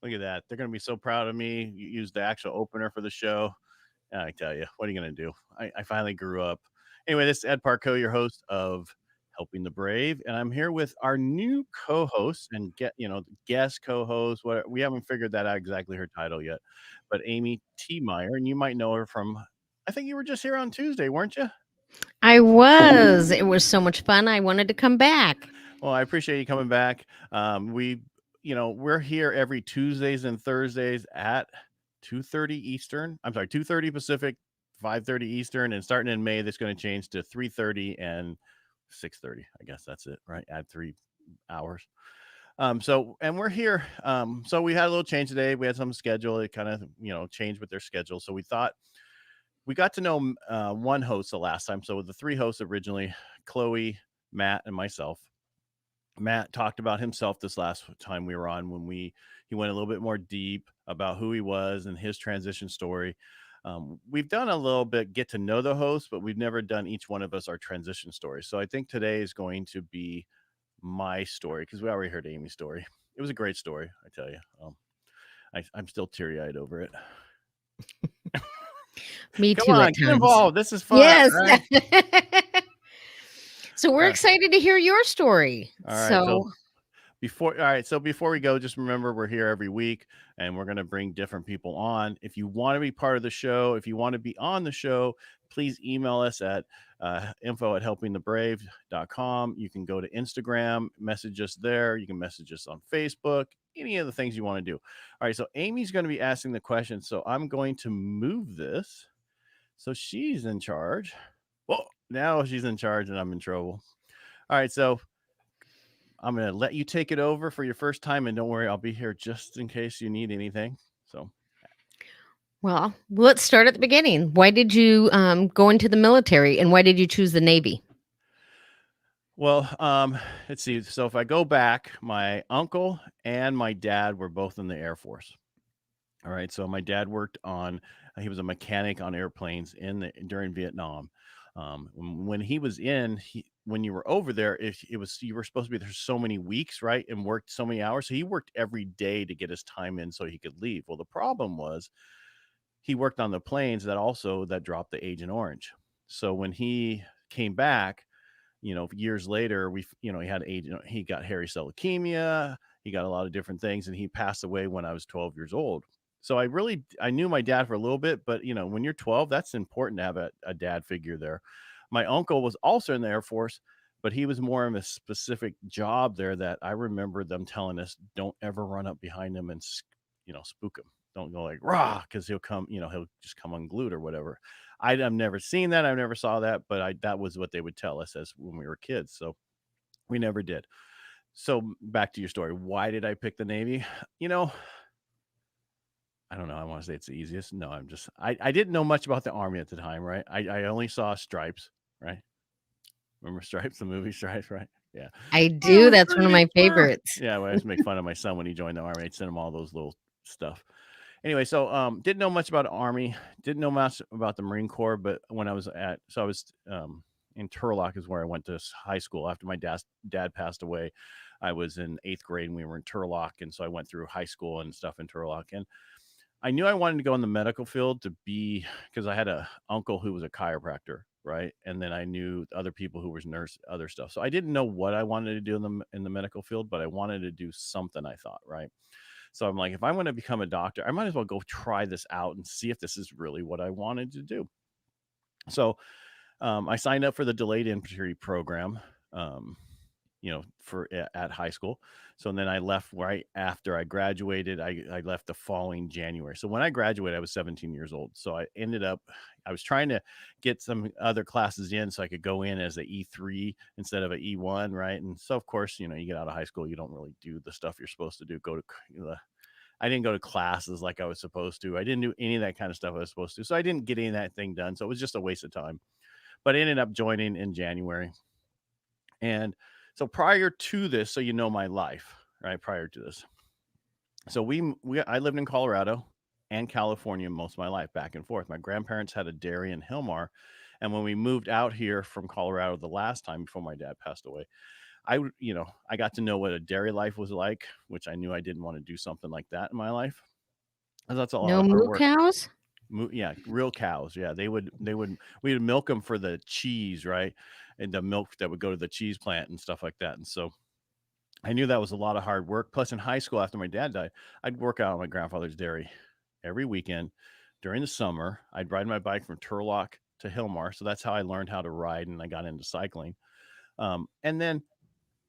Look at that. They're going to be so proud of me. You used the actual opener for the show. I tell you, what are you going to do? I finally grew up. Anyway, this is Ed Parcaut, your host of Helping the Brave, and I'm here with our new co-host and guest co-host. What we haven't figured that out exactly her title yet, but Amy T. Meyer, and you might know her from. I think you were just here on Tuesday, weren't you? I was. It was so much fun. I wanted to come back. Well, I appreciate you coming back. We're here every Tuesdays and Thursdays at 2:30 Eastern. I'm sorry, 2:30 Pacific, 5:30 Eastern, and starting in May, that's going to change to 3:30 and 6:30. I guess that's it, right? Add 3 hours. And we're here. So we had a little change today. We had some schedule. It kind of, changed with their schedule. So we thought we got to know one host the last time. So the three hosts originally, Chloe, Matt, and myself. Matt talked about himself this last time we were on when he went a little bit more deep about who he was and his transition story. We've done a little bit get to know the host, but we've never done each one of us our transition story. So I think today is going to be my story because we already heard Amy's story. It was a great story, I tell you. I'm still teary eyed over it. Me Come too at on, get times. involved. This is fun, Yes. right? So we're Uh, excited to hear your story. all right. So So, before we go, just remember we're here every week and we're going to bring different people on. If you want to be part of the show, if you want to be on the show, please email us at info@helpingthebrave.com. You can go to Instagram, message us there. You can message us on Facebook, any of the things you want to do. All right. So Amy's going to be asking the question. So I'm going to move this. So she's in charge. Well, now she's in charge and I'm in trouble. All right. So I'm going to let you take it over for your first time. And don't worry, I'll be here just in case you need anything. So, well, let's start at the beginning. Why did you go into the military and why did you choose the Navy? well, let's see. So, if I go back, my uncle and my dad were both in the Air Force. All right. So, my dad he was a mechanic on airplanes during Vietnam. When he was when you were over there, if it was, you were supposed to be there so many weeks, right? And worked so many hours. So, he worked every day to get his time in so he could leave. Well, the problem was, he worked on the planes that dropped the Agent Orange. So when he came back, years later, he got hairy cell leukemia, he got a lot of different things, and he passed away when I was 12 years old. So I knew my dad for a little bit, but when you're 12, that's important to have a dad figure there. My uncle was also in the Air Force, but he was more of a specific job there that I remember them telling us, don't ever run up behind him and spook him. Don't go like rah, because he'll come, he'll just come unglued or whatever. I've never seen that. I never saw that, but that was what they would tell us as when we were kids. So we never did. So back to your story. Why did I pick the Navy? You know, I don't know. I want to say it's the easiest. No, I didn't know much about the Army at the time, right? I only saw Stripes, right? Remember Stripes, the movie Stripes, right? Yeah. I I do. was That's one of ready my for. favorites. Yeah, well, I used to make fun of my son when he joined the Army. I'd send him all those little stuff. Anyway, so didn't know much about the Army, didn't know much about the Marine Corps, but when I was in Turlock is where I went to high school after my dad passed away. I was in 8th grade and we were in Turlock, and so I went through high school and stuff in Turlock, and I knew I wanted to go in the medical field because I had a uncle who was a chiropractor, right, and then I knew other people who was nurse, other stuff. So I didn't know what I wanted to do in the medical field, but I wanted to do something. I thought, right. So I'm like, if I'm going to become a doctor, I might as well go try this out and see if this is really what I wanted to do. So I signed up for the delayed entry program, um, at high school. So then I left right after I graduated. I left the following January. So when I graduated, I was 17 years old. So I was trying to get some other classes in so I could go in as a E3 instead of an E1, right? And so of course, you get out of high school, you don't really do the stuff you're supposed to do. I didn't go to classes like I was supposed to. I didn't do any of that kind of stuff I was supposed to. So I didn't get any of that thing done. So it was just a waste of time. But I ended up joining in January. And so prior to this, so my life, right? Prior to this. So I lived in Colorado and California most of my life, back and forth. My grandparents had a dairy in Hilmar. And when we moved out here from Colorado the last time before my dad passed away, I got to know what a dairy life was like, which I knew I didn't want to do something like that in my life. 'Cause that's a lot No of hard moo work. cows? Yeah, real cows. Yeah, we would milk them for the cheese, right? And the milk that would go to the cheese plant and stuff like that. And so I knew that was a lot of hard work. Plus, in high school, after my dad died, I'd work out on my grandfather's dairy every weekend during the summer. I'd ride my bike from Turlock to Hillmar. So that's how I learned how to ride and I got into cycling. And then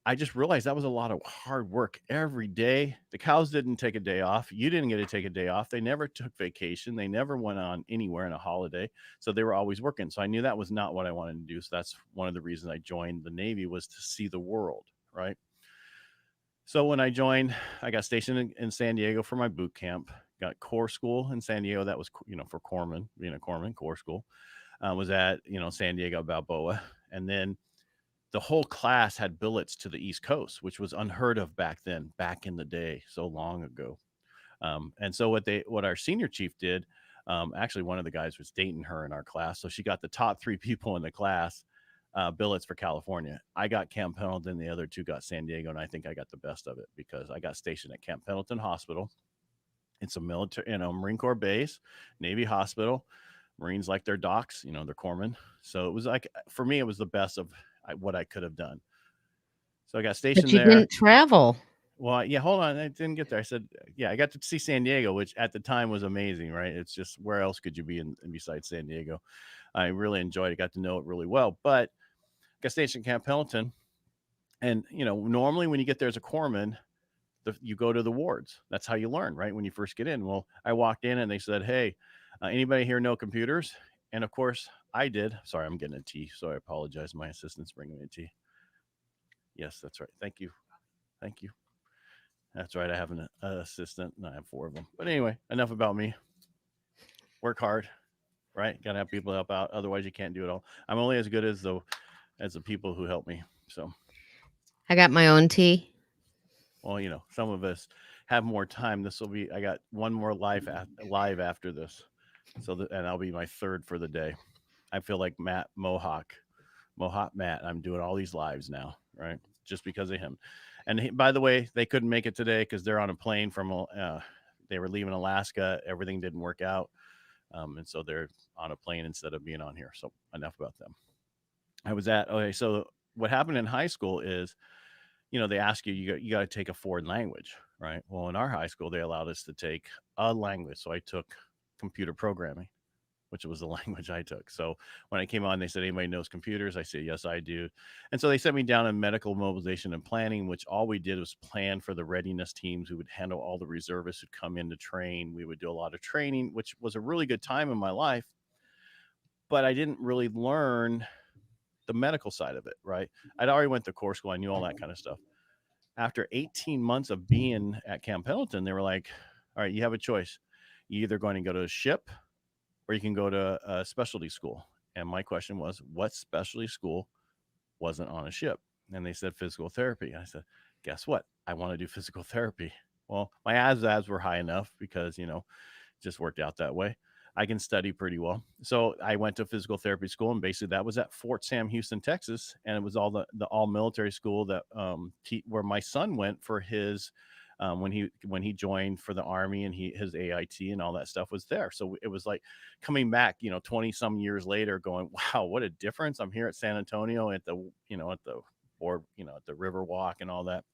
I just realized that was a lot of hard work every day. The cows didn't take a day off. You didn't get to take a day off. They never took vacation. They never went on anywhere in a holiday. So they were always working. So I knew that was not what I wanted to do. So that's one of the reasons I joined the Navy, was to see the world, right? So when I joined, I got stationed in San Diego for my boot camp. Got Corps school in San Diego. That was, for corpsman, being a corpsman, Corps school. Was at, San Diego Balboa. And then the whole class had billets to the East Coast, which was unheard of back then, back in the day, so long ago. And so what our senior chief did, actually one of the guys was dating her in our class, so she got the top three people in the class billets for California. I got Camp Pendleton, the other two got San Diego, and I think I got the best of it because I got stationed at Camp Pendleton Hospital. It's a military, Marine Corps base, Navy hospital. Marines like their docks, their corpsmen. So it was like, for me, it was the best of what I could have done. So I got But stationed you there. didn't travel. Well, yeah, hold on. I didn't get there. I said, yeah, I got to see San Diego, which at the time was amazing, right? It's just, where else could you be in besides San Diego? I really enjoyed it, got to know it really well. But got stationed at Camp Pendleton. And, normally when you get there as a corpsman, you go to the wards. That's how you learn, right? When you first get in. Well, I walked in and they said, hey, anybody here know computers? And of course, I did. Sorry, I'm getting a tea, so I apologize. My assistant's bringing me a tea. Yes, that's right. Thank you. Thank you. That's right. I have an assistant, and I have four of them. But anyway, enough about me. Work hard, right? Got to have people help out. Otherwise, you can't do it all. I'm only as good as the people who help me. So, I got my own tea. well, some of us have more time. This will be. I got one more live after this, and I'll be my third for the day. I feel like Mohawk Matt. I'm doing all these lives now, right? Just because of him. And by the way, they couldn't make it today because they're on a plane from. They were leaving Alaska. Everything didn't work out, and so they're on a plane instead of being on here. So enough about them. I was at okay. So what happened in high school is, they ask you got to take a foreign language, right? Well, in our high school, they allowed us to take a language. So I took computer programming, which was the language I took. So when I came on, they said, anybody knows computers? I said, yes, I do. And so they sent me down in medical mobilization and planning, which all we did was plan for the readiness teams who would handle all the reservists who'd come in to train. We would do a lot of training, which was a really good time in my life, but I didn't really learn the medical side of it, right? I'd already went to core school. I knew all that kind of stuff. After 18 months of being at Camp Pendleton, they were like, all right, you have a choice. You're either going to go to a ship or you can go to a specialty school. And my question was, what specialty school wasn't on a ship? And they said physical therapy. I said, guess what? I want to do physical therapy. Well, my ASVABs were high enough because, just worked out that way. I can study pretty well. So I went to physical therapy school, and basically that was at Fort Sam Houston, Texas. And it was all the all military school that where my son went for his when he joined for the army, and his AIT and all that stuff was there. So it was like coming back, 20 some years later, going, wow, what a difference. I'm here at San Antonio at the board, at the River Walk and all that.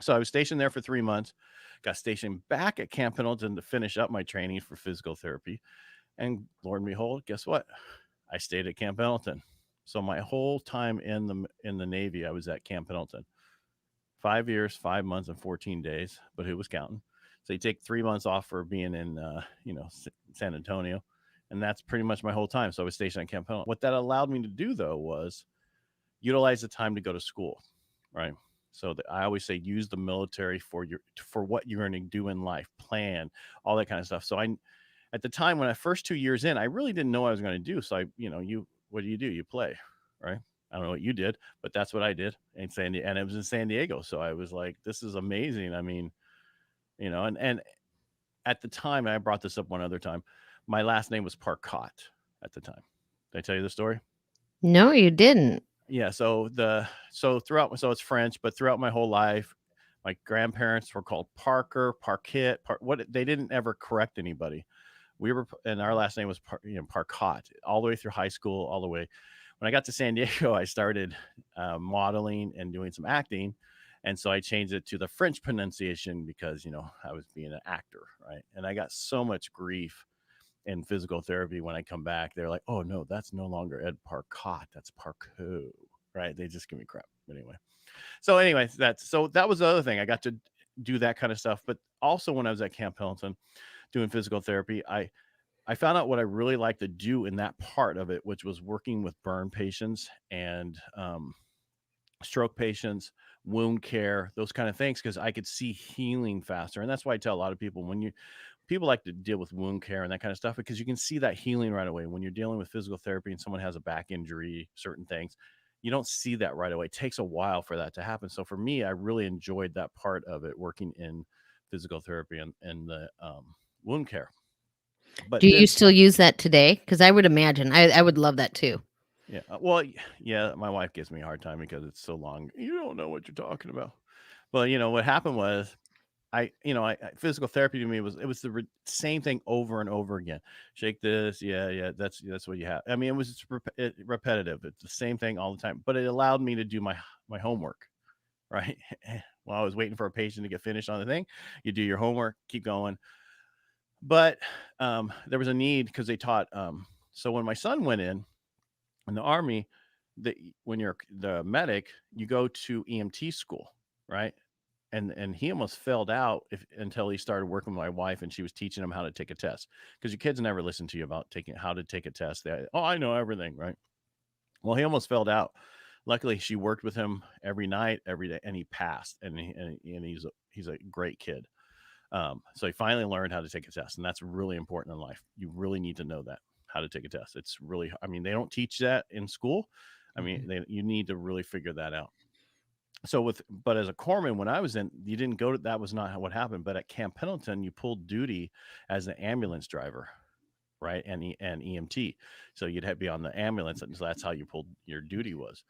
So I was stationed there for 3 months, got stationed back at Camp Pendleton to finish up my training for physical therapy. And Lord and behold, guess what? I stayed at Camp Pendleton. So my whole time in the Navy, I was at Camp Pendleton. 5 years, 5 months, and 14 days, but who was counting? So you take 3 months off for being in, San Antonio, and that's pretty much my whole time. So I was stationed at Camp Pendleton. What that allowed me to do, though, was utilize the time to go to school, right? So I always say use the military for what you're going to do in life, plan, all that kind of stuff. So at the time when I first 2 years in, I really didn't know what I was going to do. So what do? You play, right? I don't know what you did, but that's what I did in and it was in San Diego. So I was like, this is amazing. I mean, and at the time, I brought this up one other time, my last name was Parcaut at the time. Did I tell you the story? No, you didn't. Yeah, so throughout so it's French, but throughout my whole life, my grandparents were called Parker, Parquet, what they didn't ever correct anybody. We were, and our last name was Parcaut, all the way through high school, all the way. When I got to San Diego, I started modeling and doing some acting, and so I changed it to the French pronunciation because I was being an actor, right? And I got so much grief in physical therapy when I come back. They're like, "Oh no, that's no longer Ed Parcott, that's Parco." Right? They just give me crap. But anyway. So anyway, that was the other thing. I got to do that kind of stuff. But also when I was at Camp Pendleton doing physical therapy, I found out what I really like to do in that part of it, which was working with burn patients and stroke patients, wound care, those kind of things, because I could see healing faster. And that's why I tell a lot of people when you people like to deal with wound care and that kind of stuff because you can see that healing right away. When you're dealing with physical therapy and someone has a back injury, certain things, you don't see that right away. It takes a while for that to happen. So for me, I really enjoyed that part of it, working in physical therapy and the wound care. Do But you then, still use that today? Because I would imagine I would love that too. yeah, well, yeah, my wife gives me a hard time because it's so long. You don't know what you're talking about. Well, what happened was physical therapy to me was the same thing over and over again. Shake this, yeah, yeah, that's what you have. I mean, it was just repetitive. It's the same thing all the time, but it allowed me to do my homework, right? While I was waiting for a patient to get finished on the thing, you do your homework, keep going. But there was a need because they taught. So when my son went in the army, the when you're the medic, you go to EMT school, right? And he almost failed out until he started working with my wife and she was teaching him how to take a test because your kids never listen to you about taking how to take a test. Oh, I know everything, right? Well, he almost failed out. Luckily, she worked with him every night, every day, and he passed. And he's a great kid. So he finally learned how to take a test, and that's really important in life. You really need to know that how to take a test. It's really, I mean, they don't teach that in school. I mean, Mhm. you need to really figure that out. So but as a corpsman, when I was in, you didn't go to that was not what happened. But at Camp Pendleton, you pulled duty as an ambulance driver, right? And EMT. So you'd have to be on the ambulance, and so that's how you pulled your duty was.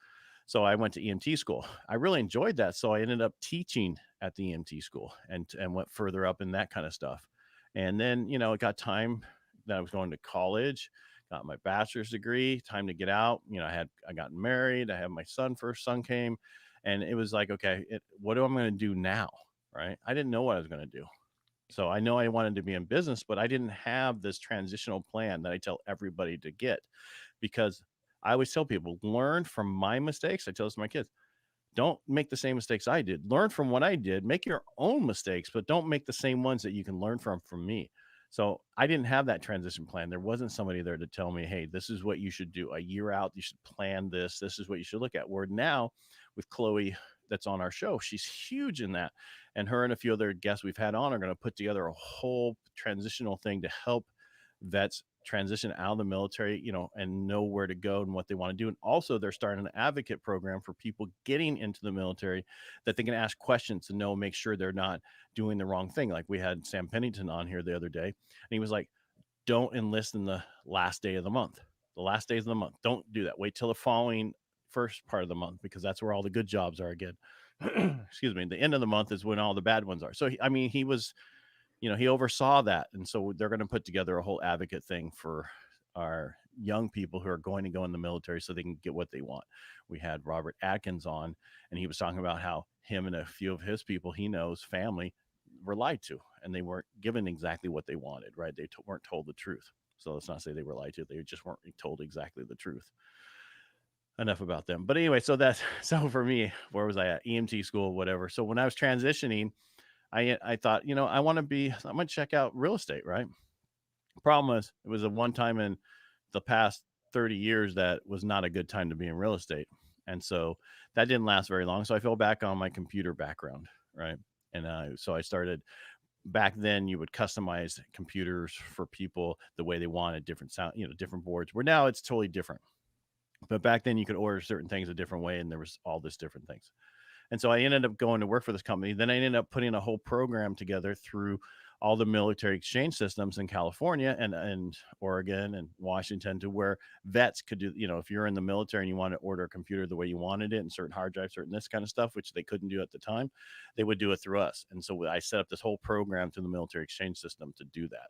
So I went to EMT school. I really enjoyed that. So I ended up teaching at the EMT school and went further up in that kind of stuff. And then, it got time that I was going to college, got my bachelor's degree, time to get out. I got married, I had my first son came, and it was like, okay, what am I going to do now? Right. I didn't know what I was going to do. So I know I wanted to be in business, but I didn't have this transitional plan that I tell everybody to get because I always tell people learn from my mistakes. I tell this to my kids, don't make the same mistakes I did. Learn from what I did. Make your own mistakes, but don't make the same ones that you can learn from me. So I didn't have that transition plan. There wasn't somebody there to tell me, hey, this is what you should do. A year out, you should plan this. This is what you should look at. Where now with Chloe, that's on our show, she's huge in that. And her and a few other guests we've had on are going to put together a whole transitional thing to help vets transition out of the military, and know where to go and what they want to do. And also, they're starting an advocate program for people getting into the military that they can ask questions to know, make sure they're not doing the wrong thing. Like we had Sam Pennington on here the other day, and he was like, don't enlist in the last day of the month. The last days of the month. Don't do that. Wait till the following first part of the month because that's where all the good jobs are again. Excuse me. The end of the month is when all the bad ones are. So, he was he oversaw that. And so they're going to put together a whole advocate thing for our young people who are going to go in the military so they can get what they want. We had Robert Atkins on, and he was talking about how him and a few of his people he knows, family, were lied to, and they weren't given exactly what they wanted, right? They weren't told the truth. So let's not say they were lied to, they just weren't told exactly the truth. Enough about them. But anyway, so that's so for me, where was I at? EMT school, whatever. So when I was transitioning, I thought, I'm gonna check out real estate, right? Problem was it was a one time in the past 30 years that was not a good time to be in real estate. And so that didn't last very long. So I fell back on my computer background, right? And so I started back then you would customize computers for people the way they wanted, different sound, different boards. Where now it's totally different. But back then you could order certain things a different way and there was all this different things. And so I ended up going to work for this company. Then I ended up putting a whole program together through all the military exchange systems in California and Oregon and Washington, to where vets could do, if you're in the military and you want to order a computer the way you wanted it and certain hard drives, certain this kind of stuff, which they couldn't do at the time, they would do it through us. And so I set up this whole program through the military exchange system to do that.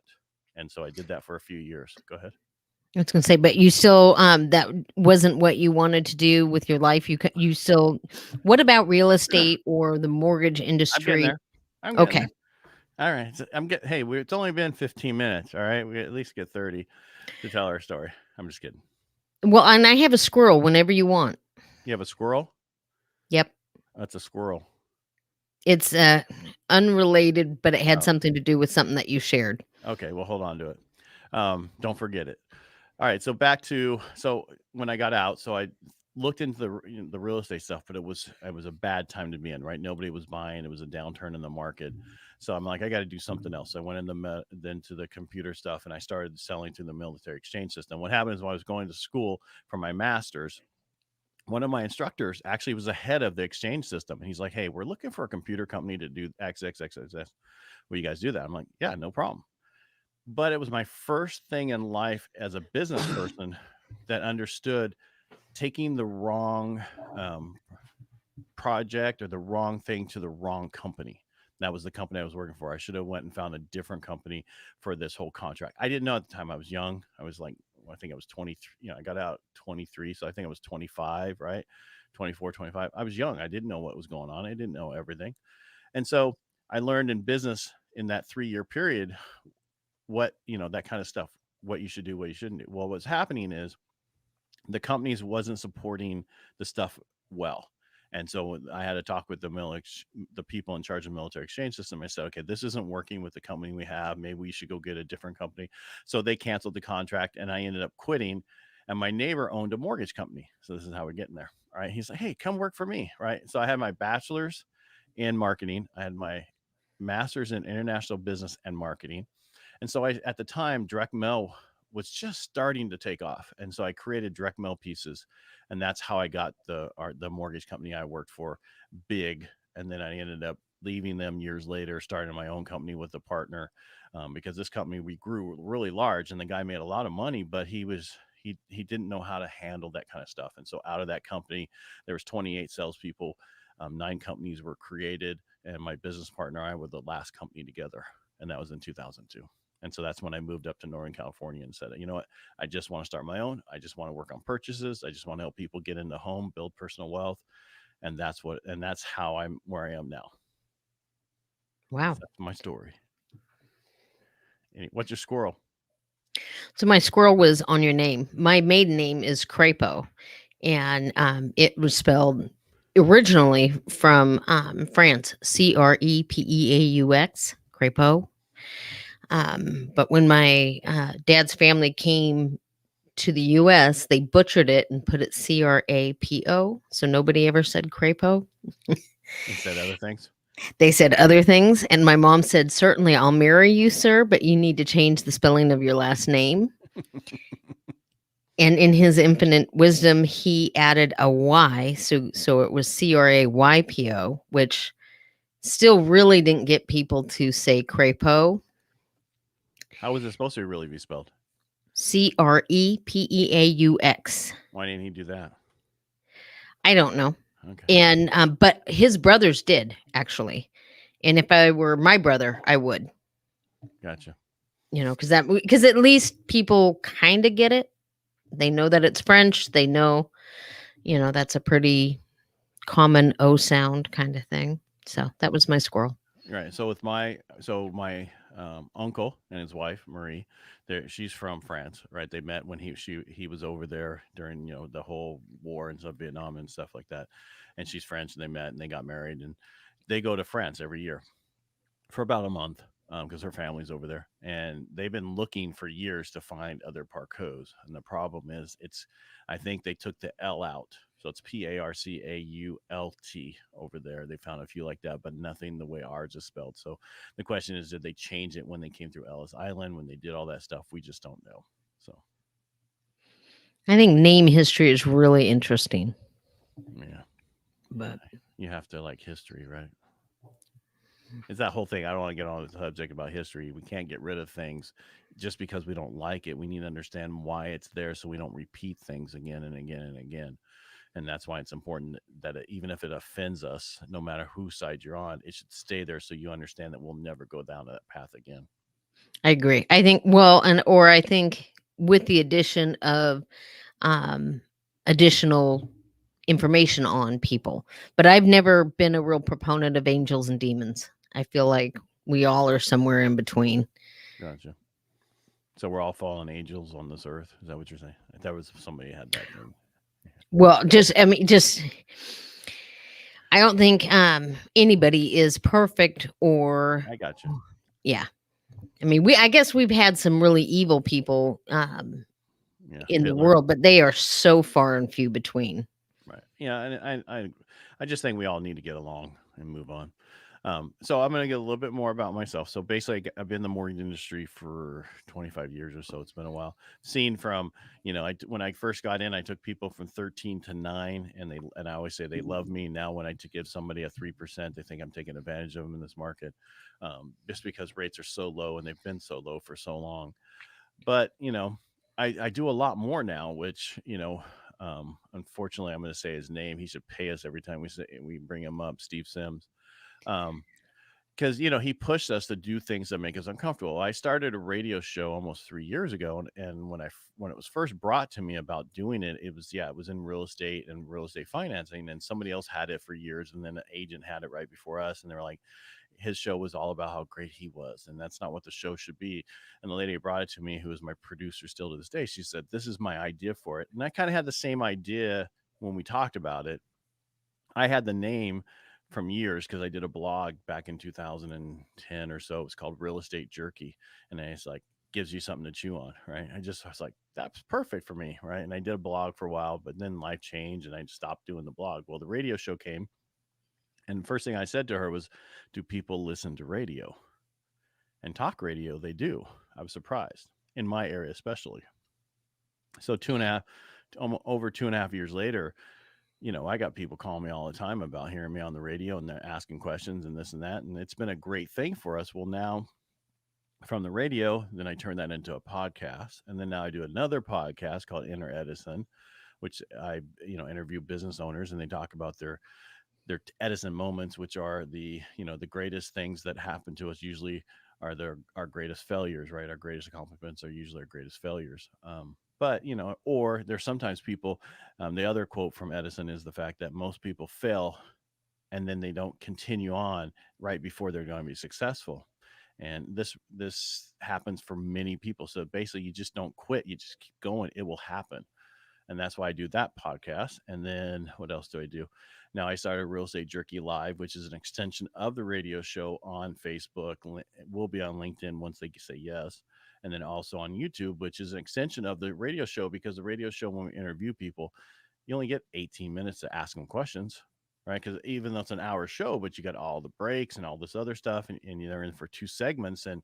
And so I did that for a few years. Go ahead. I was gonna say, but you still, that wasn't what you wanted to do with your life. You still. What about real estate or the mortgage I'm getting industry? there. I'm getting Okay. there. All right. So hey, it's only been 15 minutes. All right. We at least get 30 to tell our story. I'm just kidding. Well, and I have a squirrel whenever you want. You have a squirrel? Yep. That's a squirrel. It's unrelated, but it had Oh, something to do with something that you shared. okay. Well, hold on to it. Don't forget it. All right. So back to when I got out, so I looked into the real estate stuff, but it was a bad time to be in. Right, nobody was buying. It was a downturn in the market. So I'm like, I got to do something else. I went then to the computer stuff, and I started selling to the military exchange system. What happened is when I was going to school for my master's, one of my instructors actually was the head of the exchange system. And he's like, hey, we're looking for a computer company to do XXXXX. Will you guys do that? I'm like, yeah, no problem. But it was my first thing in life as a business person that understood taking the wrong project or the wrong thing to the wrong company. That was the company I was working for. I should have went and found a different company for this whole contract. I didn't know at the time. I was young. I was like, I think I was 23. I got out 23. So I think I was 25, right? 24, 25. I was young. I didn't know what was going on. I didn't know everything. And so I learned in business in that 3-year period that kind of stuff, what you should do, what you shouldn't do. Well, what's happening is the companies wasn't supporting the stuff well. And so I had to talk with the people in charge of the military exchange system. I said, okay, this isn't working with the company we have. Maybe we should go get a different company. So they canceled the contract and I ended up quitting. And my neighbor owned a mortgage company. So this is how we're getting there. All right. He's like, hey, come work for me. Right. So I had my bachelor's in marketing. I had my master's in international business and marketing. And so at the time, direct mail was just starting to take off. And so I created direct mail pieces. And that's how I got the mortgage company I worked for big. And then I ended up leaving them years later, starting my own company with a partner, because this company, we grew really large and the guy made a lot of money, but he didn't know how to handle that kind of stuff. And so out of that company, there was 28 salespeople, 9 companies were created, and my business partner and I were the last company together, and that was in 2002. And so that's when I moved up to Northern California and said, you know what? I just want to start my own. I just want to work on purchases. I just want to help people get into home, build personal wealth. And that's how I'm where I am now. Wow. That's my story. What's your squirrel? So my squirrel was on your name. My maiden name is Crapo, and it was spelled originally from France, Crepeux, Crapo. But when my dad's family came to the U.S., they butchered it and put it Crapo. So nobody ever said Crapo. And said other things. They said other things, and my mom said, "Certainly, I'll marry you, sir, but you need to change the spelling of your last name." And in his infinite wisdom, he added a Y, so it was Craypo, which still really didn't get people to say Crapo. How was it supposed to really be spelled? Crepeaux. Why didn't he do that? I don't know. Okay. And but his brothers did actually. And if I were my brother, I would. Gotcha. Because at least people kind of get it. They know that it's French. They know, that's a pretty common O sound kind of thing. So that was my squirrel. Right. So with my uncle and his wife Marie, she's from France. Right. They met when he was over there during the whole war and stuff, Vietnam and stuff like that. And she's French, and they met and they got married, and they go to France every year for about a month, because her family's over there, and they've been looking for years to find other Parcauts. And the problem is, I think they took the L out, so it's Parcault over there. They found a few like that, but nothing the way ours is spelled. So the question is, did they change it when they came through Ellis Island, when they did all that stuff? We just don't know. So I think name history is really interesting. yeah, But you have to like history, right? It's that whole thing. I don't want to get on the subject about history. We can't get rid of things just because we don't like it. We need to understand why it's there so we don't repeat things again and again and again. And that's why it's important that even if it offends us, no matter whose side you're on, it should stay there so you understand that we'll never go down that path again. I agree. I think well, and or I think with the addition of um, additional information on people. But I've never been a real proponent of angels and demons. I feel like we all are somewhere in between. Gotcha. So we're all fallen angels on this earth. Is that what you're saying? If that was somebody had that thing. Well, just I mean, just I don't think anybody is perfect or I gotcha. yeah. I mean, we I guess we've had some really evil people Yeah. in the Hitler. world, but they are so far and few between. Right. Yeah. And I just think we all need to get along and move on. So I'm going to get a little bit more about myself. So basically, I've been in the mortgage industry for 25 years or so. It's been a while. Seen from, when I first got in, I took people from 13 to 9, and I always say they love me. Now, when I to give somebody a 3%, they think I'm taking advantage of them in this market, just because rates are so low and they've been so low for so long. But I do a lot more now, which unfortunately, I'm going to say his name. He should pay us every time we bring him up, Steve Sims. Um, because he pushed us to do things that make us uncomfortable. I started a radio show almost 3 years ago, and when it was first brought to me about doing it, it was in real estate and real estate financing, and somebody else had it for years, and then an agent had it right before us, and they were like, his show was all about how great he was, and that's not what the show should be. And the lady who brought it to me, who is my producer still to this day, she said, "This is my idea for it," and I kind of had the same idea when we talked about it. I had the name from years because I did a blog back in 2010 or so. It was called Real Estate Jerky. And it's like, gives you something to chew on, right? I was like, that's perfect for me, right? And I did a blog for a while, but then life changed and I stopped doing the blog. Well, the radio show came. And the first thing I said to her was, "Do people listen to radio?" And talk radio, they do. I was surprised in my area, especially. So over 2.5 years later, I got people calling me all the time about hearing me on the radio and they're asking questions and this and that. And it's been a great thing for us. Well, now from the radio, then I turned that into a podcast. And then now I do another podcast called Inner Edison, which I, interview business owners and they talk about their Edison moments, which are the greatest things that happen to us usually are our greatest failures, right? Our greatest accomplishments are usually our greatest failures. But or there's sometimes people. The other quote from Edison is the fact that most people fail and then they don't continue on right before they're going to be successful. And this happens for many people. So basically, you just don't quit. You just keep going. It will happen, and that's why I do that podcast. And then what else do I do? Now I started Real Estate Jerky Live, which is an extension of the radio show on Facebook. It will be on LinkedIn once they say yes, and then also on YouTube, which is an extension of the radio show because the radio show when we interview people, you only get 18 minutes to ask them questions. Right, because even though it's an hour show, but you got all the breaks and all this other stuff, and you're in for two segments, and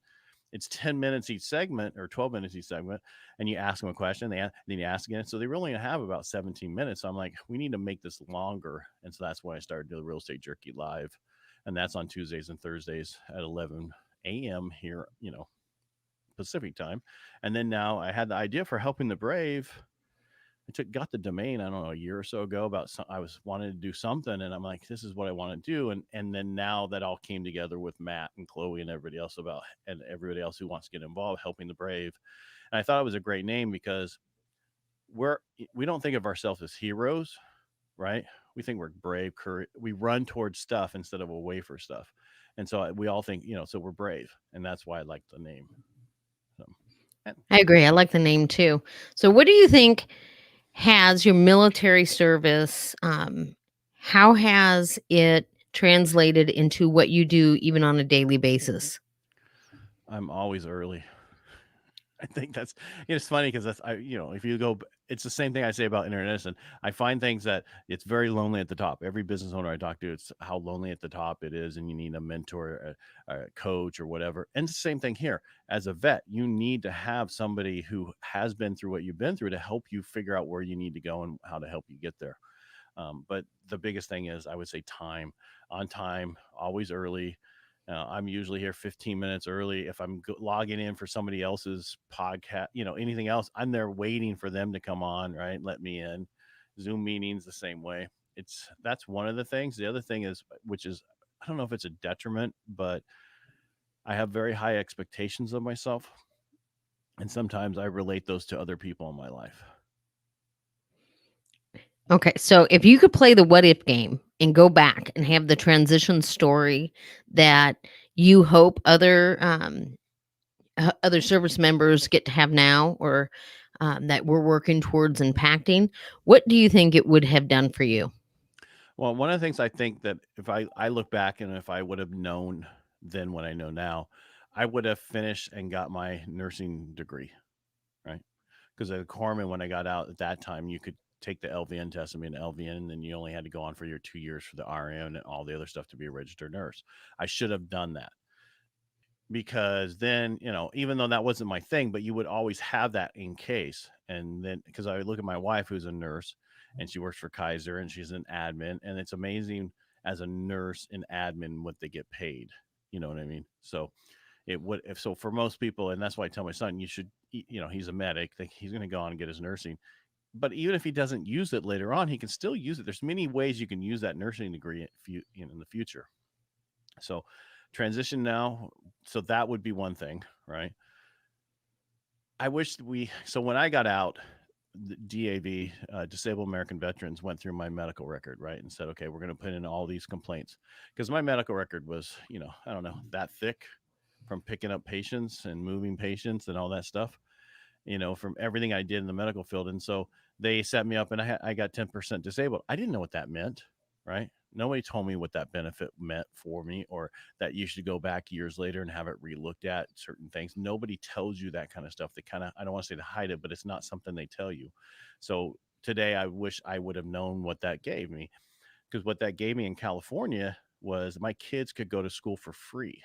it's 10 minutes each segment or 12 minutes each segment, and you ask them a question, then you ask again. So they really only have about 17 minutes. So I'm like, we need to make this longer. And so that's why I started doing Real Estate Jerky Live. And that's on Tuesdays and Thursdays at 11 a.m. here, Pacific time. And then now I had the idea for Helping the Brave. Got the domain, I don't know, a year or so ago about I was wanting to do something, and I'm like, this is what I want to do, and then now that all came together with Matt and Chloe and everybody else who wants to get involved, Helping the Brave. And I thought it was a great name because we're we don't think of ourselves as heroes, right? We think we're brave, courage. We run towards stuff instead of away for stuff, and so we all think, so we're brave, and that's why I like the name. So, and I agree. I like the name too. So, what do you think has your military service? How has it translated into what you do, even on a daily basis? I'm always early. I think that's it's funny because that's if you go, it's the same thing I say about internet. And I find things that it's very lonely at the top. Every business owner I talk to, it's how lonely at the top it is, and you need a mentor, a coach, or whatever. And it's the same thing here. As a vet, you need to have somebody who has been through what you've been through to help you figure out where you need to go and how to help you get there. But the biggest thing is, I would say, time, on time, always early, I'm usually here 15 minutes early. If I'm logging in for somebody else's podcast, anything else, I'm there waiting for them to come on, right? Let me in. Zoom meetings the same way. That's one of the things. The other thing is, which is, I don't know if it's a detriment, but I have very high expectations of myself. And sometimes I relate those to other people in my life. Okay, so if you could play the what if game and go back and have the transition story that you hope other service members get to have now, or that we're working towards impacting, what do you think it would have done for you? Well, one of the things I think that if I look back and if I would have known then what I know now, I would have finished and got my nursing degree, right? Because at Corman, when I got out at that time, you could take the LVN test and be an LVN, and then you only had to go on for your 2 years for the RN and all the other stuff to be a registered nurse. I should have done that because then, even though that wasn't my thing, but you would always have that in case. And then, because I look at my wife, who's a nurse, and she works for Kaiser, and she's an admin, and it's amazing as a nurse and admin what they get paid. You know what I mean? So it would, if so, for most people, and that's why I tell my son, you should, he's a medic, think he's going to go on and get his nursing. But even if he doesn't use it later on, he can still use it. There's many ways you can use that nursing degree if in the future. So transition now. So that would be one thing, right? I wish so when I got out, the DAV, Disabled American Veterans, went through my medical record, right? And said, okay, we're going to put in all these complaints. Because my medical record was, I don't know, that thick from picking up patients and moving patients and all that stuff, from everything I did in the medical field. And so they set me up and I got 10% disabled. I didn't know what that meant, right? Nobody told me what that benefit meant for me, or that you should go back years later and have it relooked at certain things. Nobody tells you that kind of stuff. They kind of, I don't want to say to hide it, but it's not something they tell you. So today I wish I would have known what that gave me, because what that gave me in California was my kids could go to school for free.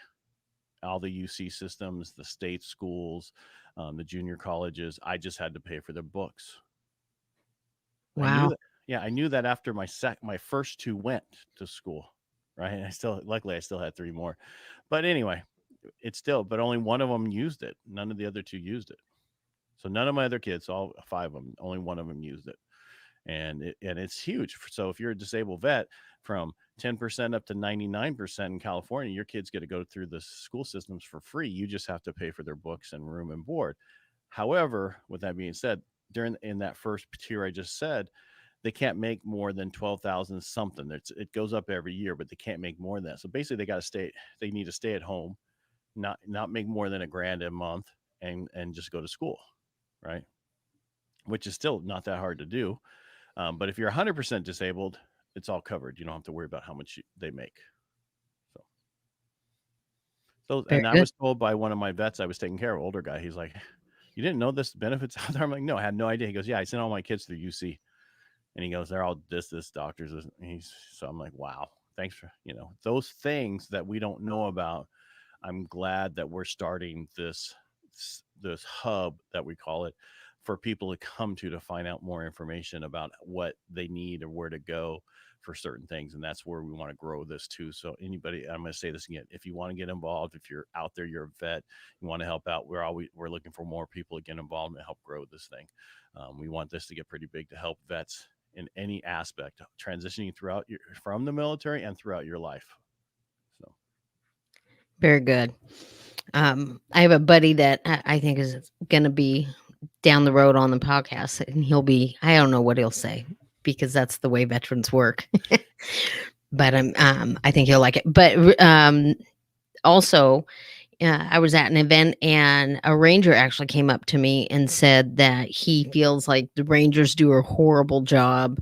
All the UC systems, the state schools, the junior colleges. I just had to pay for their books. I knew Wow. that. Yeah, I knew that after my first two went to school, right? I still, luckily I still had three more, but anyway, it's still, but only one of them used it. None of the other two used it. So none of my other kids, all five of them, only one of them used it, and it's huge. So if you're a disabled vet, from 10% up to 99% in California, your kids get to go through the school systems for free. You just have to pay for their books and room and board. However, with that being said, during in that first tier I just said, they can't make more than 12,000 something. It goes up every year, but they can't make more than that. So basically, they need to stay at home, not make more than $1,000 a month, and just go to school, right? Which is still not that hard to do. But if you're 100% disabled, it's all covered. You don't have to worry about how much they make. So, Very and I good. was told by one of my vets I was taking care of, older guy. He's like, "You didn't know this benefits out there?" I'm like, "No, I had no idea." He goes, "Yeah, I sent all my kids through UC." And he goes, they're all this doctors. And so I'm like, wow, thanks for, those things that we don't know about. I'm glad that we're starting this hub that we call it, for people to come to find out more information about what they need or where to go for certain things. And that's where we want to grow this too. So anybody, I'm going to say this again, if you want to get involved, if you're out there, you're a vet, you want to help out, we're looking for more people to get involved and help grow this thing. We want this to get pretty big to help vets in any aspect, transitioning from the military and throughout your life. So Very good. I have a buddy that I think is going to be down the road on the podcast, and I don't know what he'll say because that's the way veterans work. But I think he'll like it. But also, I was at an event and a ranger actually came up to me and said that he feels like the rangers do a horrible job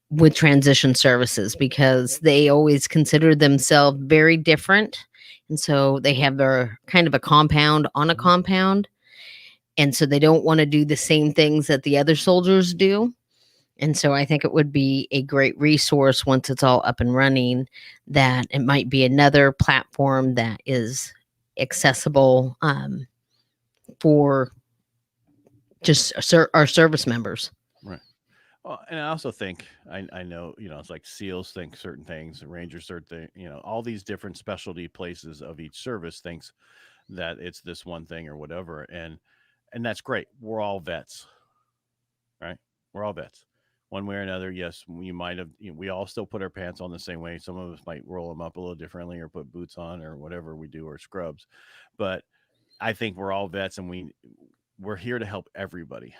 with transition services because they always consider themselves very different. And so they have their kind of a compound on a compound. And so they don't want to do the same things that the other soldiers do. And so I think it would be a great resource once it's all up and running, that it might be another platform that is accessible for just our service members. right. Well, and I also think I know, it's like SEALs think certain things, Rangers certain thing, all these different specialty places of each service thinks that it's this one thing or whatever, and that's great. We're all vets, right? We're all vets. One way or another, yes, we might have. We all still put our pants on the same way. Some of us might roll them up a little differently, or put boots on, or whatever we do, or scrubs. But I think we're all vets, and we're here to help everybody,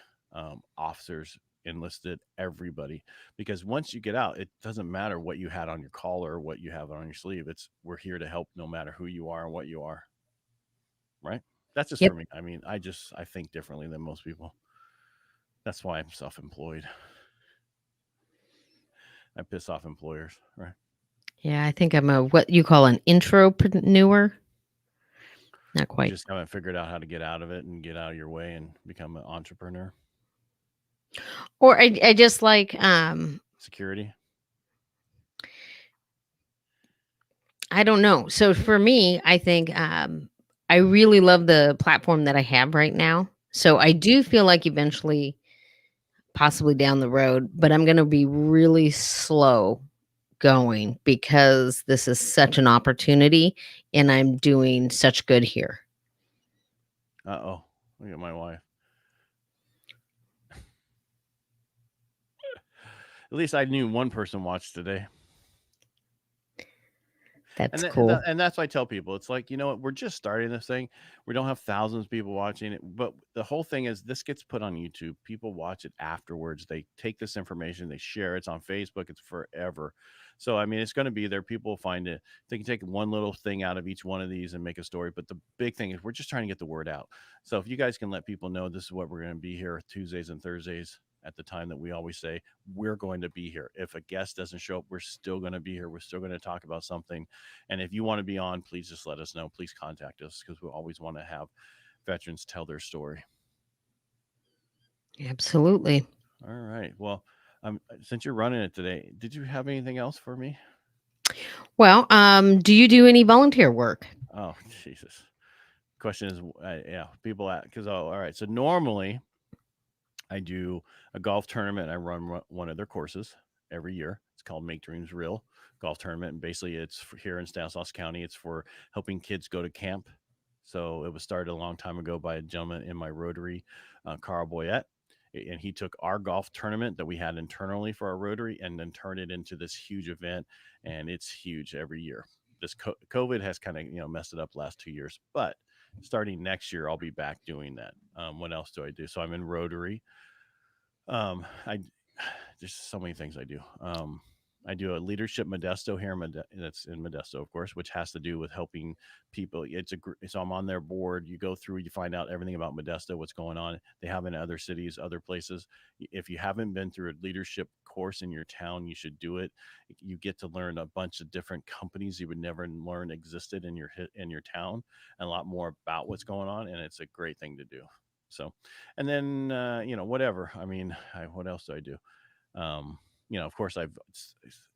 officers, enlisted, everybody. Because once you get out, it doesn't matter what you had on your collar or what you have on your sleeve. It's we're here to help, no matter who you are and what you are. Right? That's just for Yep. me. I mean, I think differently than most people. That's why I'm self-employed. I piss off employers. Right? Yeah, I think I'm a what you call an intropreneur. Not You quite. just haven't figured out how to get out of it and get out of your way and become an entrepreneur. Or I just like Security. I don't know. So for me, I think I really love the platform that I have right now. So I do feel like eventually, possibly down the road, but I'm going to be really slow going because this is such an opportunity and I'm doing such good here. Oh, look at my wife. At least I knew one person watched today. That's cool. And that's what I tell people. It's like, you know what? We're just starting this thing. We don't have thousands of people watching it, but the whole thing is this gets put on YouTube. People watch it afterwards. They take this information, they share it. It's on Facebook. It's forever. So I mean, it's going to be there. People will find it. They can take one little thing out of each one of these and make a story. But the big thing is we're just trying to get the word out. So if you guys can let people know this is what we're going to be here Tuesdays and Thursdays at the time that we always say we're going to be here. If a guest doesn't show up, we're still going to be here. We're still going to talk about something, and if you want to be on, please just let us know. Please contact us because we always want to have veterans tell their story. Absolutely. All right. Well, since you're running it today, did you have anything else for me? Well, do you do any volunteer work? Oh, Jesus. Question is, yeah, people ask because all right. So normally I do a golf tournament. I run one of their courses every year. It's called Make Dreams Real Golf Tournament. And basically, it's for here in Stanislaus County. It's for helping kids go to camp. So it was started a long time ago by a gentleman in my Rotary, Carl Boyette. And he took our golf tournament that we had internally for our Rotary and then turned it into this huge event. And it's huge every year. This COVID has kind of messed it up the last 2 years, but starting next year, I'll be back doing that. What else do I do? So I'm in Rotary. I There's so many things I do. I do a leadership Modesto here, that's in Modesto, of course, which has to do with helping people. So I'm on their board. You go through, you find out everything about Modesto, what's going on. They have in other cities, other places. If you haven't been through a leadership course in your town, you should do it. You get to learn a bunch of different companies you would never learn existed in your town, and a lot more about what's going on, and it's a great thing to do. So, and then whatever. I mean, what else do I do? Of course,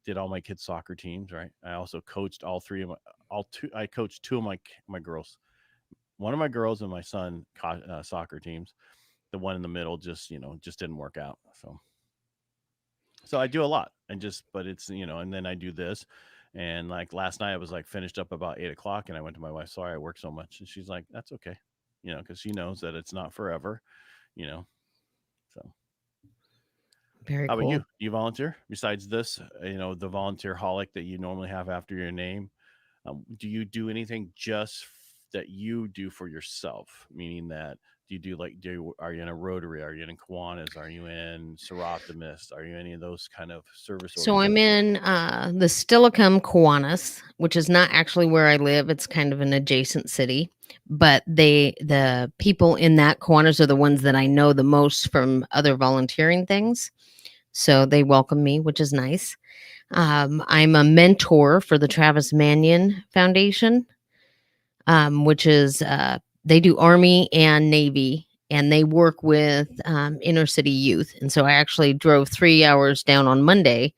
did all my kids' soccer teams. Right. I also coached all three of my all two. I coached two of my girls. One of my girls and my son soccer teams. The one in the middle just didn't work out. So I do a lot, but it's and then I do this. And like last night, I was like finished up about 8 o'clock, and I went to my wife. Sorry, I work so much, and she's like, "That's okay," because she knows that it's not forever, you know. So, Very how about you? cool. Do you volunteer besides this? The volunteer holic that you normally have after your name. Do you do anything that you do for yourself? Meaning that do you do like are you in a Rotary? Are you in Kiwanis? Are you in Seroptimist? Are you any of those kind of service So I'm organizations? in the Steilacoom Kiwanis, which is not actually where I live. It's kind of an adjacent city, but the people in that Kiwanis are the ones that I know the most from other volunteering things. So they welcome me, which is nice. I'm a mentor for the Travis Manion Foundation, which is they do Army and Navy, and they work with inner city youth. And so I actually drove 3 hours down on Monday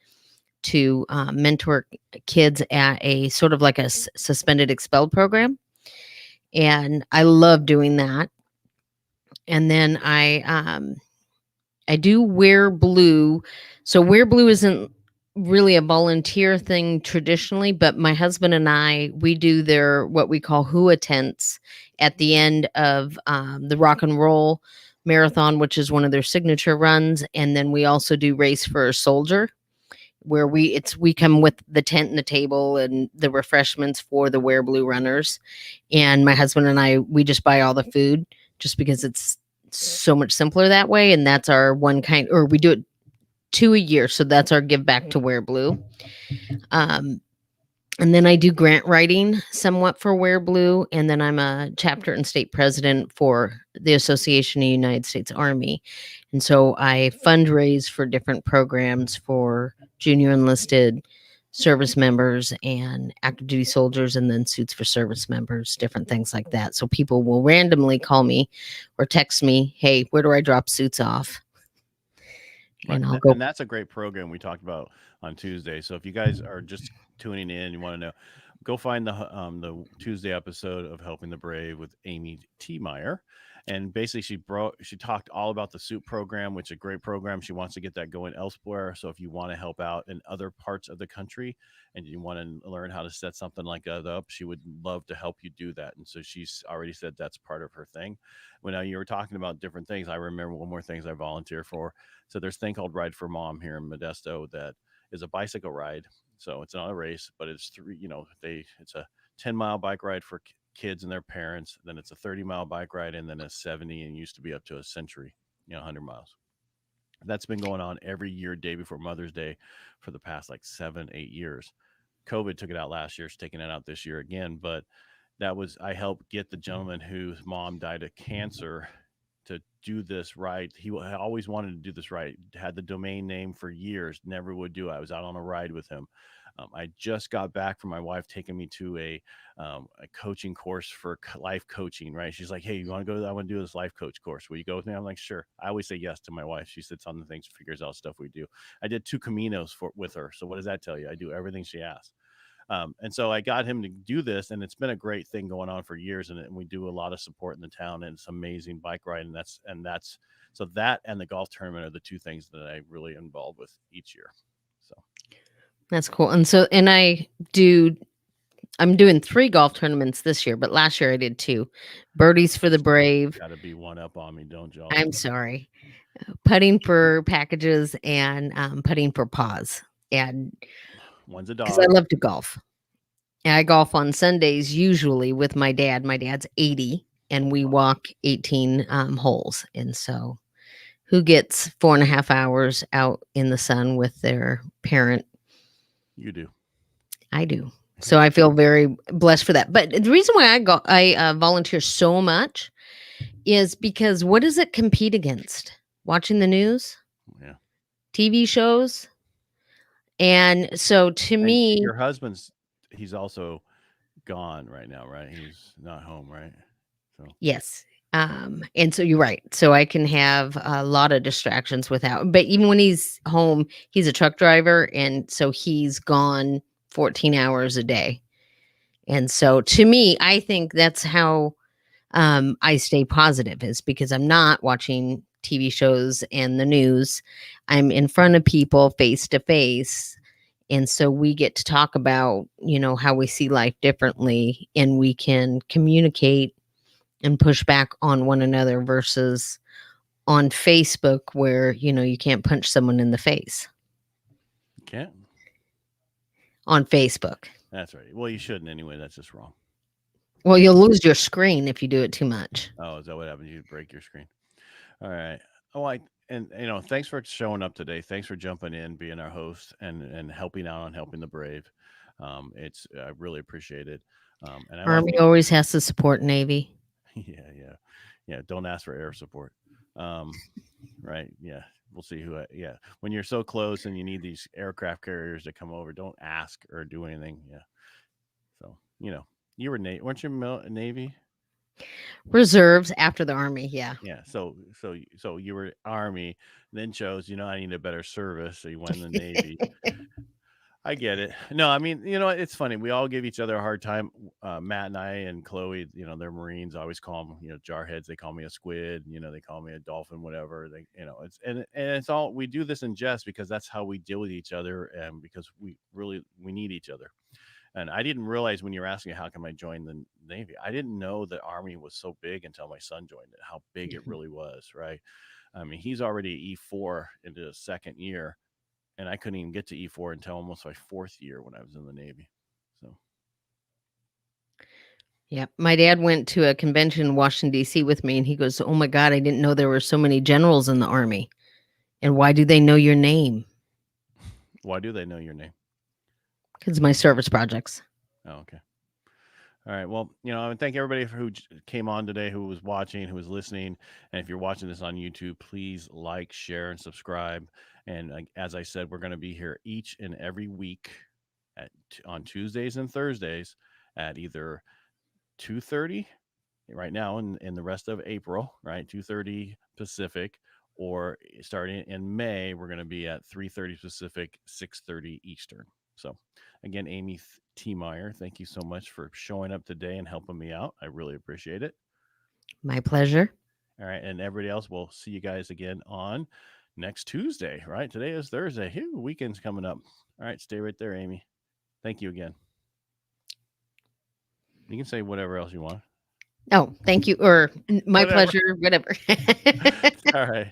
to mentor kids at a sort of like a suspended expelled program, and I love doing that. And then I do wear blue. So wear blue isn't really a volunteer thing traditionally, but my husband and I, we do their what we call hua tents at the end of the rock and roll marathon, which is one of their signature runs, and then we also do race for a soldier, where we come with the tent and the table and the refreshments for the wear blue runners, and my husband and I, we just buy all the food just because it's so much simpler that way, and that's our one kind, or we do it two a year, so that's our give back to wear blue. um and then I do grant writing somewhat for Wear Blue. And then I'm a chapter and state president for the Association of United States Army. And so I fundraise for different programs for junior enlisted service members and active duty soldiers, and then suits for service members, different things like that. So people will randomly call me or text me, hey, where do I drop suits off? Right. And I'll And go. that's a great program we talked about on Tuesday. So if you guys are just tuning in, you want to know, go find the Tuesday episode of Helping the Brave with Amy T. Meyer. And basically she talked all about the SOUP program, which is a great program. She wants to get that going elsewhere. So if you want to help out in other parts of the country and you want to learn how to set something like that up, she would love to help you do that. And so she's already said that's part of her thing. When you were talking about different things, I remember one more things I volunteer for. So there's a thing called Ride for Mom here in Modesto that is a bicycle ride. So it's not a race, but it's three, it's a 10-mile bike ride for kids and their parents. Then it's a 30-mile bike ride, and then a 70, and used to be up to a century, 100 miles. That's been going on every year, day before Mother's Day, for the past like 7, 8 years. COVID took it out last year. It's taking it out this year again. But I helped get the gentleman whose mom died of cancer to do this right. He always wanted to do this right. Had the domain name for years, never would do it. I was out on a ride with him. I just got back from my wife taking me to a coaching course for life coaching. Right? She's like, "Hey, you want to go? I want to do this life coach course. Will you go with me?" I'm like, "Sure." I always say yes to my wife. She sits on the things, figures out stuff we do. I did 2 Caminos with her. So what does that tell you? I do everything she asks. And so I got him to do this, and it's been a great thing going on for years. And we do a lot of support in the town, and it's amazing bike ride. And that's so that and the golf tournament are the two things that I really involved with each year. So That's cool. And so, and I'm doing 3 golf tournaments this year, but last year I did 2. Birdies for the Brave. got to be one up on me, don't y'all? I'm sorry. Putting for packages and putting for paws. And One's a because I dog. love to golf. And I golf on Sundays usually with my dad. My dad's 80 and we Oh, walk 18 holes. And so who gets 4.5 hours out in the sun with their parent? you do. I do. So Yeah. I feel very blessed for that. But the reason why I volunteer so much is because what does it compete against? Watching the news, Yeah. TV shows. And so to And me, your husband's he's also gone right now, right? He's not home, right? So yes. And so you're right. So I can have a lot of distractions without, but even when he's home, he's a truck driver. And so he's gone 14 hours a day. And so to me, I think that's how I stay positive, is because I'm not watching TV shows and the news. I'm in front of people face to face. And so we get to talk about, how we see life differently, and we can communicate and push back on one another versus on Facebook where, you can't punch someone in the face you can't. on Facebook. That's right. Well, you shouldn't anyway. That's just wrong. Well, you'll lose your screen if you do it too much. Oh, is that what happens? You break your screen. All right. Oh, and thanks for showing up today. Thanks for jumping in, being our host, and helping out on helping the brave. It's I really appreciate it. And I want Army always has to support Navy. yeah. Don't ask for air support. Um, right. Yeah. We'll see who. Yeah. When you're so close and you need these aircraft carriers to come over, don't ask or do anything. Yeah. So you were weren't you Navy? Reserves after the Army. Yeah. Yeah. So you were Army, then chose, I need a better service. So you went in the Navy. I get it. No, I mean, it's funny. We all give each other a hard time. Matt and I and Chloe, they're Marines. I always call them, jarheads. They call me a squid. They call me a dolphin. Whatever. And it's all we do this in jest because that's how we deal with each other, and because we need each other. And I didn't realize when you were asking how come I joined the Navy, I didn't know the Army was so big until my son joined it. How big it really was, right? I mean, he's already E4 into his second year, and I couldn't even get to E4 until almost my fourth year when I was in the Navy. So, Yeah. My dad went to a convention in Washington, D.C. with me, and he goes, "Oh my God, I didn't know there were so many generals in the Army. And why do they know your name?" why do they know your name? Because my service projects. Oh, okay. All right. Well, and thank everybody who came on today, who was watching, who was listening. And if you're watching this on YouTube, please like, share, and subscribe. And as I said, we're going to be here each and every week on Tuesdays and Thursdays at either 2:30 right now in the rest of April, right? 2:30 Pacific, or starting in May, we're going to be at 3:30 Pacific, 6:30 Eastern. So, again, Amy T. Meyer, thank you so much for showing up today and helping me out. I really appreciate it. My pleasure. All right, and everybody else, we'll see you guys again on next Tuesday, right? Today is Thursday. Weekend's coming up. All right, stay right there, Amy. Thank you again. You can say whatever else you want. Oh, thank you. Or my Whatever. pleasure, whatever. All right.